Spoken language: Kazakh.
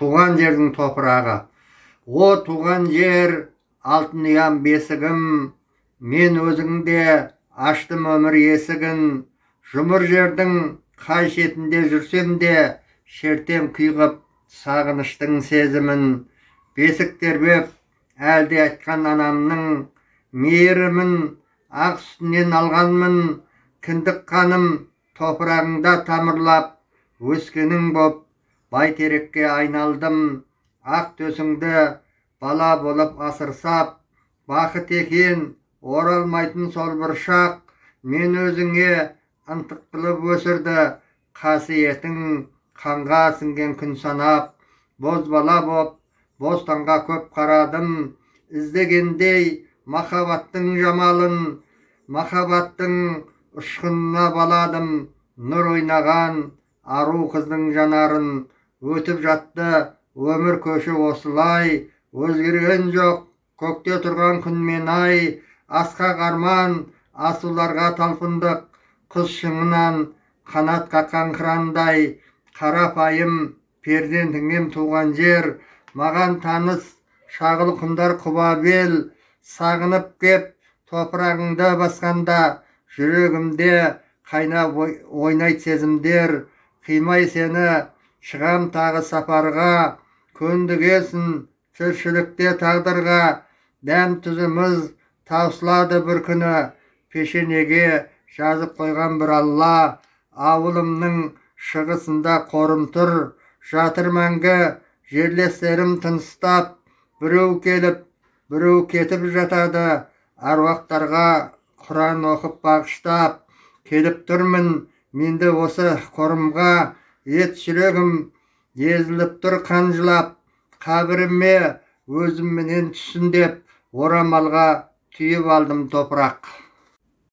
туған жердің топырағы. О туған жер, алтын ұям бесігім, мен өзіңде аштым өмір есігін. Жұмыр жердің қай шетінде жүрсем де, шертем күйғып сағыныштың сезімін. Бесік тербеп әлде айтқан анамның мейірімін, ақ үстінен алғанмын. Кіндік қаным топырағыңда тамырлап, өскенің боп бәйтерекке айналдым. Ақ төсіңді бала болып асырсап, бақыт екен оралмайтын сол бір шақ. Мен өзіңе ынтық қылып өсірді, қасиетің қанға сіңген күн санап. Бозбала боп бостанға көп қарадым, іздегендей махаббаттың жамалын. Махаббаттың ұшқынына баладым, нұр ойнаған ару қыздың жанарын. Өтіп жатты өмір көші осылай, өзгерген жоқ көкте тұрған күн мен ай. Асқақ арман асуларға талпындық, құс шыңынан қанат қаққан қырандай. Қарапайым перзентіңнен туған жер, маған таныс шағыл құмдар құба бел. Сағынып кеп топырағыңды басқанда, жүрегімде қайнап ойнайды сезімдер. Қимай сені шығам тағы сапарға, көндігесін тіршілікте тағдырға. Дәм тұзымыз таусылады бір күні, пешенеге жазып қойған бір алла. Ауылымның шығысында қорым тұр, жатыр мәңгі жерлестерім тыныстап. Біреу келіп, біреу кетіп жатады, аруақтарға Құран оқып бағыштап. Келіп тұрмын менде осы қорымға, ет жүрегім езіліп тұр қан жылап. Қабіріме өзімменен түссін деп, орамалға түйіп алдым топырақ.